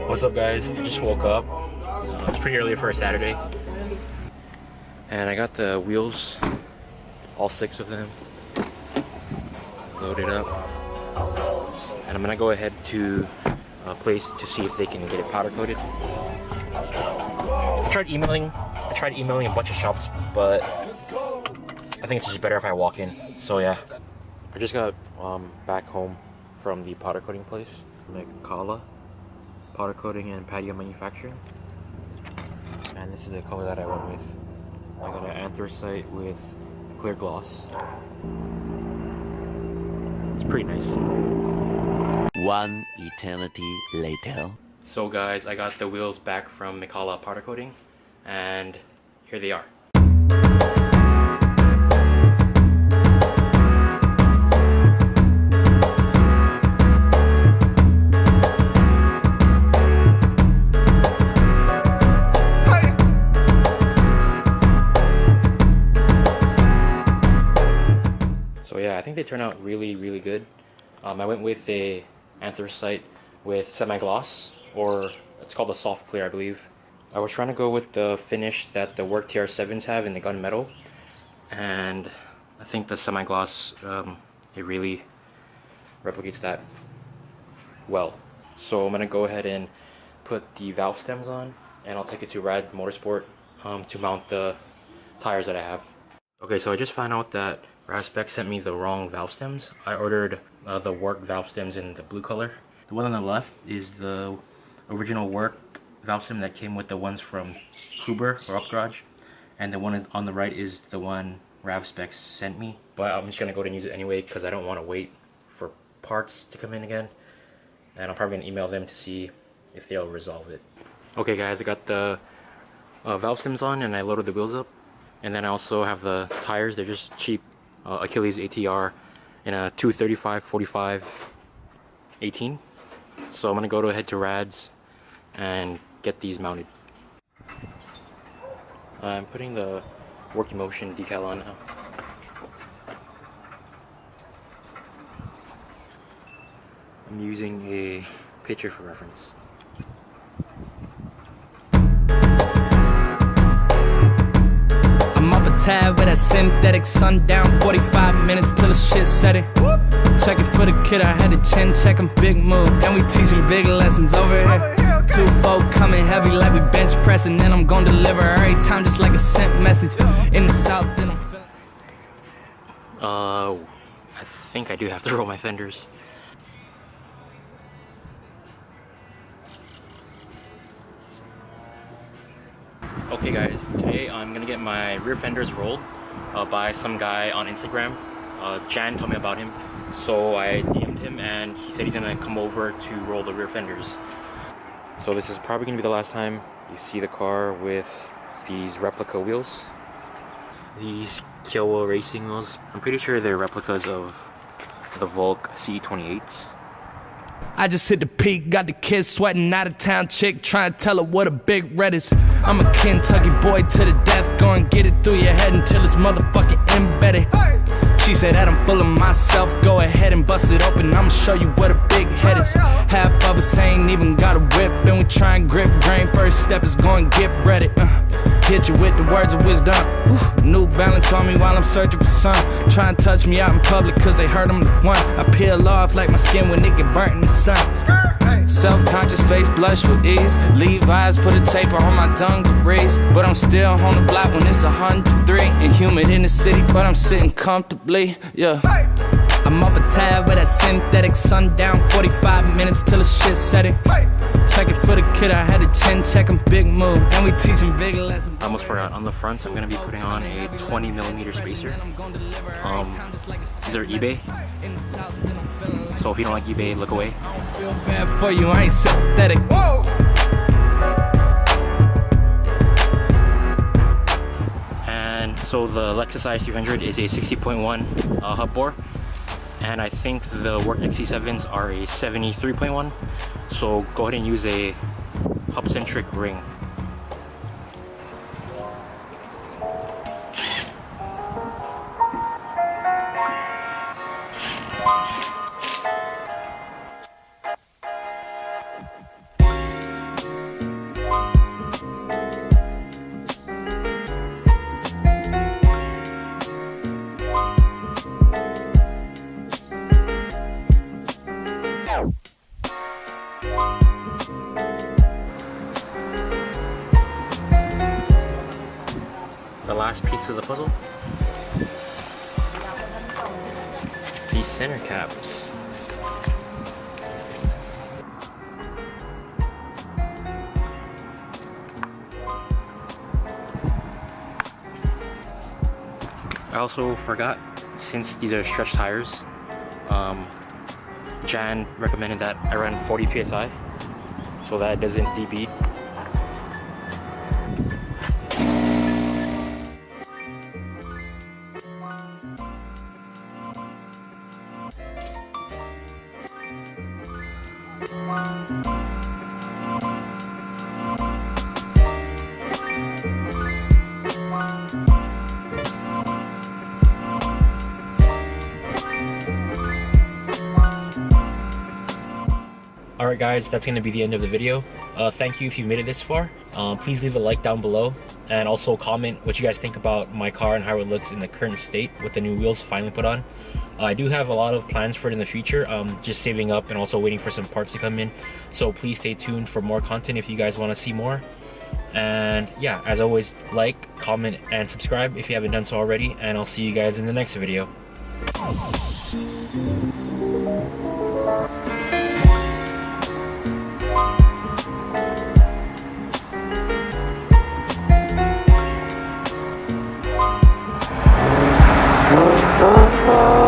What's up, guys? I just woke up. It's pretty early for a Saturday. And I got the wheels, all 6 of them, loaded up. And I'm gonna go ahead to a place to see if they can get it powder coated. I tried emailing a bunch of shops, but I think it's just better if I walk in. So yeah, I just got back home from the powder coating place, Mekala Powdercoating and Patio Manufacturing. And this is the color that I went with. I got an anthracite with clear gloss. It's pretty nice. One eternity later. So guys, I got the wheels back from Mekala Powdercoating, and here they are. So yeah, I think they turn out really good. I went with a anthracite with semi-gloss, or it's called a soft clear, I believe. I was trying to go with the finish that the Work TR7s have in the gunmetal, and I think the semi-gloss, it really replicates that well. So I'm gonna go ahead and put the valve stems on, and I'll take it to Rad Motorsport to mount the tires that I have. Okay, so I just found out that Ravspec sent me the wrong valve stems. I ordered the Work valve stems in the blue color. The one on the left is the original Work valve stem that came with the ones from Huber or Up Garage, and the one on the right is the one Ravspec sent me. But I'm just gonna go ahead and use it anyway because I don't want to wait for parts to come in again, and I'm probably gonna email them to see if they'll resolve it. Okay guys, I got the valve stems on and I loaded the wheels up, and then I also have the tires. They're just cheap Achilles ATR in a 235/45/18. So I'm gonna go ahead to Rad's and get these mounted. I'm putting the Work Emotion decal on now. I'm using a picture for reference. Tab with that synthetic sundown, 45 minutes till the shit set it. Check it for the kid, I had a chin check him, big move, and we teaching big lessons over here. 2-4 coming heavy like we bench pressing, and I'm gonna deliver every time just like a sent message. In the south, then I'm feeling. I think I do have to roll my fenders. Okay guys, today I'm gonna get my rear fenders rolled by some guy on Instagram. Jan told me about him, so I DM'd him and he said he's gonna come over to roll the rear fenders. So this is probably gonna be the last time you see the car with these replica wheels. These Kyowa racing wheels. I'm pretty sure they're replicas of the Volk CE28s. I just hit the peak, got the kids sweating, out of town chick trying to tell her what a big red is. I'm a Kentucky boy to the death, go and get it through your head until it's motherfucking embedded. She said that I'm full of myself, go ahead and bust it open, I'ma show you what a big head is. Half of us ain't even got a whip, and we try and grip grain, first step is going get breaded. Hit you with the words of wisdom. New Balance on me while I'm searching for some. Try and touch me out in public cause they heard I'm the one. I peel off like my skin when it get burnt in the sun. Self-conscious face blush with ease. Levi's put a taper on my dungarees, but I'm still on the block when it's 103 and humid in the city, but I'm sitting comfortably, yeah. I'm off a tab with that synthetic sundown, 45 minutes till the shit set it. Check it for the kid, I had a chin check him, big move, and we teaching big lessons. I almost forgot, on the fronts I'm going to be putting on a 20mm spacer. These are eBay, so if you don't like eBay, look away. I don't feel bad for you, I ain't sympathetic. And so the Lexus IS300 is a 60.1 hub bore, and I think the Work XT7s are a 73.1. So go ahead and use a hub-centric ring. to the puzzle. These center caps. I also forgot, since these are stretch tires, Jan recommended that I run 40 psi so that it doesn't debead. Alright guys, that's going to be the end of the video. Thank you if you've made it this far. Please leave a like down below, and also comment what you guys think about my car and how it looks in the current state with the new wheels finally put on. I do have a lot of plans for it in the future, just saving up and also waiting for some parts to come in. So please stay tuned for more content if you guys want to see more. And yeah, as always, like, comment, and subscribe if you haven't done so already, and I'll see you guys in the next video. Oh,